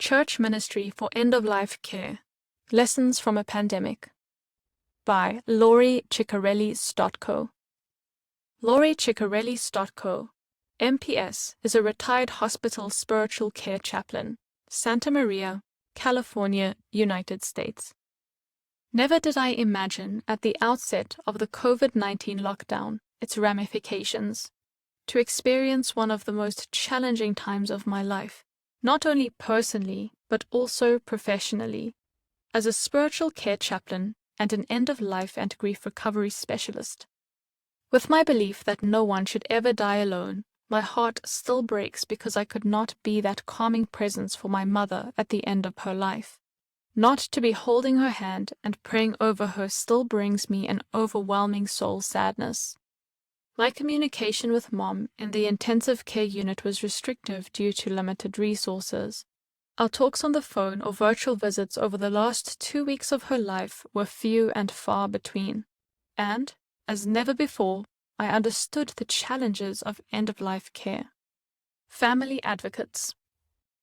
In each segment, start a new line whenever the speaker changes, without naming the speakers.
Church Ministry for End-of-Life Care. Lessons from a Pandemic by Ciccarelli Stotko. Ciccarelli Stotko, MPS, is a retired hospital spiritual care chaplain, Santa Maria, California, United States. Never did I imagine at the outset of the COVID-19 lockdown, its ramifications, to experience one of the most challenging times of my life, not only personally, but also professionally, as a spiritual care chaplain and an end-of-life and grief recovery specialist. With my belief that no one should ever die alone, my heart still breaks because I could not be that calming presence for my mother at the end of her life. Not to be holding her hand and praying over her still brings me an overwhelming soul sadness. My communication with Mom in the intensive care unit was restrictive due to limited resources. Our talks on the phone or virtual visits over the last 2 weeks of her life were few and far between. And, as never before, I understood the challenges of end-of-life care. Family advocates.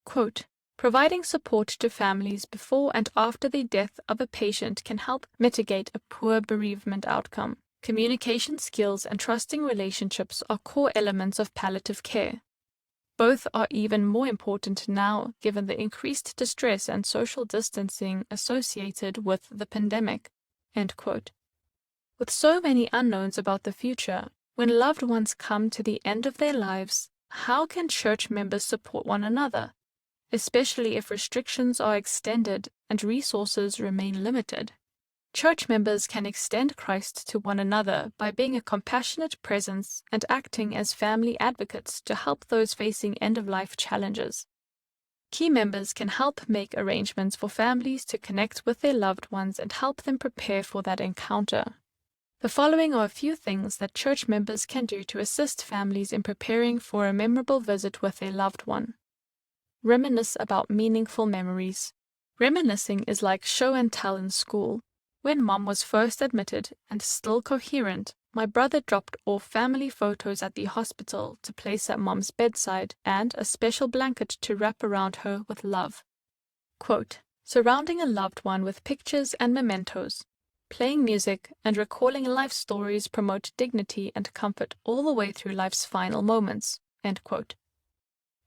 Quote, providing support to families before and after the death of a patient can help mitigate a poor bereavement outcome. Communication skills and trusting relationships are core elements of palliative care. Both are even more important now given the increased distress and social distancing associated with the pandemic. End quote. With so many unknowns about the future, when loved ones come to the end of their lives, how can church members support one another, especially if restrictions are extended and resources remain limited? Church members can extend Christ to one another by being a compassionate presence and acting as family advocates to help those facing end-of-life challenges. Key members can help make arrangements for families to connect with their loved ones and help them prepare for that encounter. The following are a few things that church members can do to assist families in preparing for a memorable visit with their loved one. Reminisce about meaningful memories. Reminiscing is like show and tell in school. When Mom was first admitted and still coherent, my brother dropped off family photos at the hospital to place at Mom's bedside and a special blanket to wrap around her with love. Quote, surrounding a loved one with pictures and mementos, playing music and recalling life stories promote dignity and comfort all the way through life's final moments. End quote.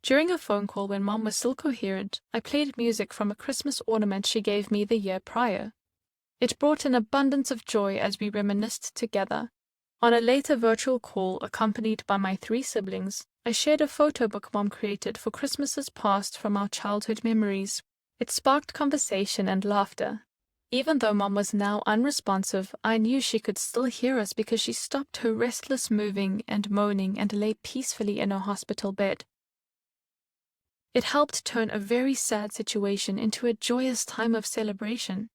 During a phone call when Mom was still coherent, I played music from a Christmas ornament she gave me the year prior. It brought an abundance of joy as we reminisced together. On a later virtual call accompanied by my 3 siblings, I shared a photo book Mom created for Christmases past from our childhood memories. It sparked conversation and laughter. Even though Mom was now unresponsive, I knew she could still hear us because she stopped her restless moving and moaning and lay peacefully in her hospital bed. It helped turn a very sad situation into a joyous time of celebration.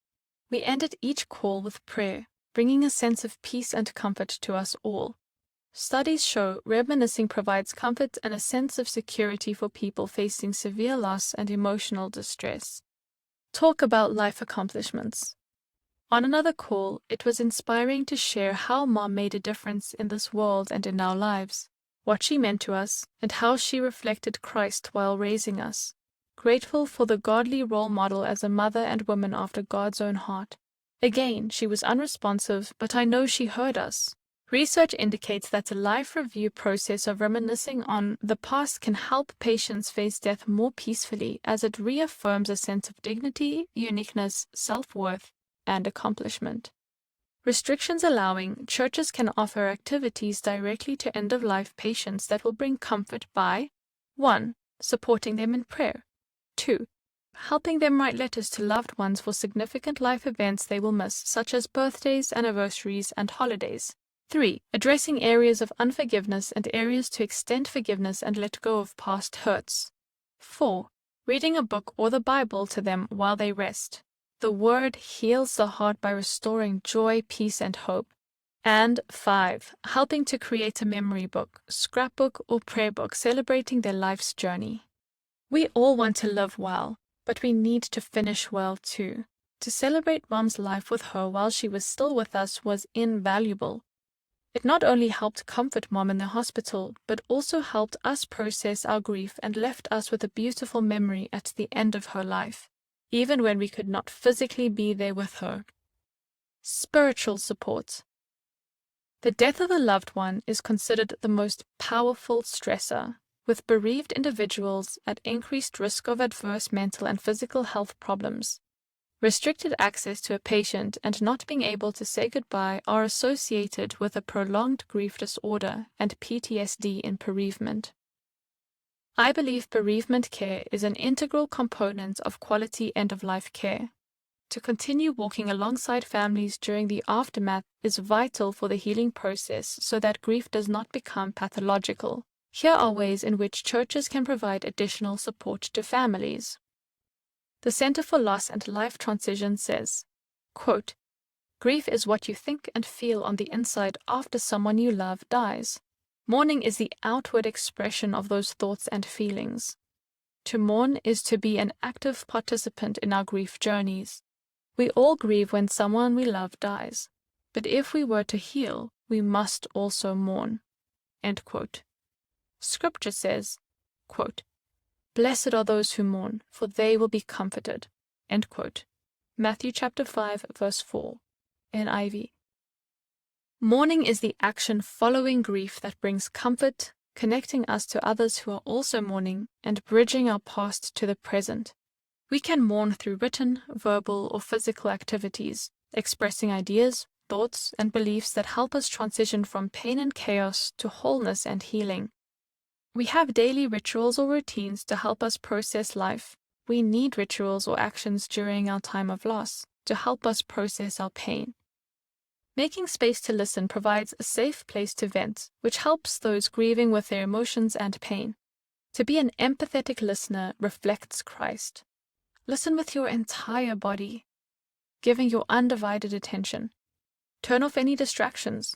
We ended each call with prayer, bringing a sense of peace and comfort to us all. Studies show reminiscing provides comfort and a sense of security for people facing severe loss and emotional distress. Talk about life accomplishments. On another call, it was inspiring to share how Mom made a difference in this world and in our lives, what she meant to us, and how she reflected Christ while raising us. Grateful for the godly role model as a mother and woman after God's own heart. Again, she was unresponsive, but I know she heard us. Research indicates that a life review process of reminiscing on the past can help patients face death more peacefully as it reaffirms a sense of dignity, uniqueness, self-worth, and accomplishment. Restrictions allowing, churches can offer activities directly to end-of-life patients that will bring comfort by 1. Supporting them in prayer. 2. Helping them write letters to loved ones for significant life events they will miss, such as birthdays, anniversaries, and holidays. 3. Addressing areas of unforgiveness and areas to extend forgiveness and let go of past hurts. 4. Reading a book or the Bible to them while they rest. The Word heals the heart by restoring joy, peace, and hope. And 5. Helping to create a memory book, scrapbook, or prayer book celebrating their life's journey. We all want to live well, but we need to finish well too. To celebrate Mom's life with her while she was still with us was invaluable. It not only helped comfort Mom in the hospital, but also helped us process our grief and left us with a beautiful memory at the end of her life, even when we could not physically be there with her. Spiritual support. The death of a loved one is considered the most powerful stressor, with bereaved individuals at increased risk of adverse mental and physical health problems. Restricted access to a patient and not being able to say goodbye are associated with a prolonged grief disorder and PTSD in bereavement. I believe bereavement care is an integral component of quality end-of-life care. To continue walking alongside families during the aftermath is vital for the healing process so that grief does not become pathological. Here are ways in which churches can provide additional support to families. The Center for Loss and Life Transition says, quote, "Grief is what you think and feel on the inside after someone you love dies. Mourning is the outward expression of those thoughts and feelings. To mourn is to be an active participant in our grief journeys. We all grieve when someone we love dies, but if we were to heal, we must also mourn." End quote. Scripture says, quote, "Blessed are those who mourn, for they will be comforted." End quote. Matthew chapter 5, verse 4, NIV. Mourning is the action following grief that brings comfort, connecting us to others who are also mourning, and bridging our past to the present. We can mourn through written, verbal, or physical activities, expressing ideas, thoughts, and beliefs that help us transition from pain and chaos to wholeness and healing. We have daily rituals or routines to help us process life. We need rituals or actions during our time of loss to help us process our pain. Making space to listen provides a safe place to vent, which helps those grieving with their emotions and pain. To be an empathetic listener reflects Christ. Listen with your entire body, giving your undivided attention. Turn off any distractions.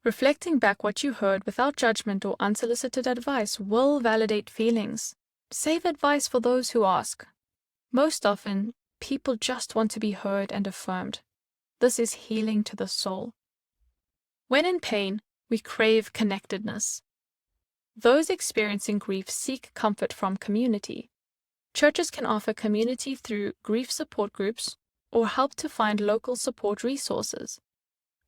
Reflecting back what you heard without judgment or unsolicited advice will validate feelings. Save advice for those who ask. Most often, people just want to be heard and affirmed. This is healing to the soul. When in pain, we crave connectedness. Those experiencing grief seek comfort from community. Churches can offer community through grief support groups or help to find local support resources.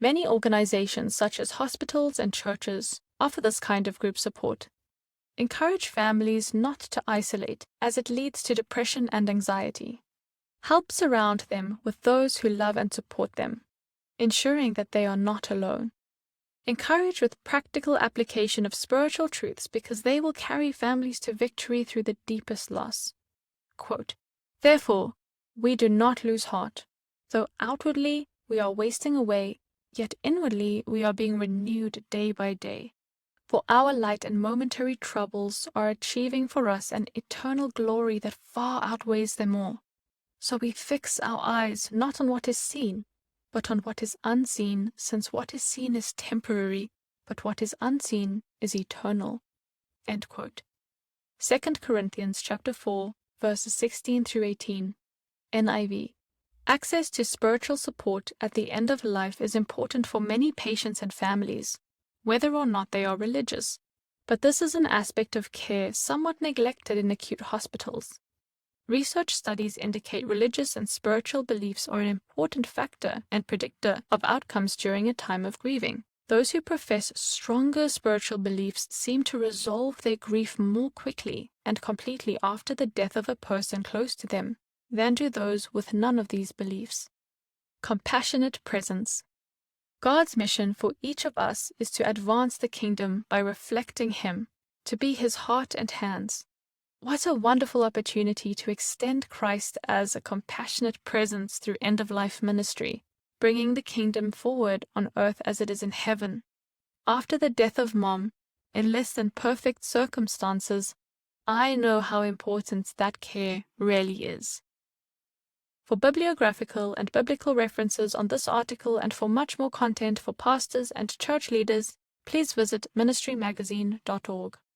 Many organizations, such as hospitals and churches, offer this kind of group support. Encourage families not to isolate, as it leads to depression and anxiety. Help surround them with those who love and support them, ensuring that they are not alone. Encourage with practical application of spiritual truths because they will carry families to victory through the deepest loss. Quote, "Therefore, we do not lose heart. Though outwardly we are wasting away, yet inwardly we are being renewed day by day. For our light and momentary troubles are achieving for us an eternal glory that far outweighs them all. So we fix our eyes not on what is seen, but on what is unseen, since what is seen is temporary, but what is unseen is eternal." End quote. 2 Corinthians chapter 4, verses 16 through 18, NIV. Access to spiritual support at the end of life is important for many patients and families, whether or not they are religious. But this is an aspect of care somewhat neglected in acute hospitals. Research studies indicate religious and spiritual beliefs are an important factor and predictor of outcomes during a time of grieving. Those who profess stronger spiritual beliefs seem to resolve their grief more quickly and completely after the death of a person close to them than do those with none of these beliefs. Compassionate presence. God's mission for each of us is to advance the kingdom by reflecting Him, to be His heart and hands. What a wonderful opportunity to extend Christ as a compassionate presence through end-of-life ministry, bringing the kingdom forward on earth as it is in heaven. After the death of Mom, in less than perfect circumstances, I know how important that care really is. For bibliographical and biblical references on this article and for much more content for pastors and church leaders, please visit ministrymagazine.org.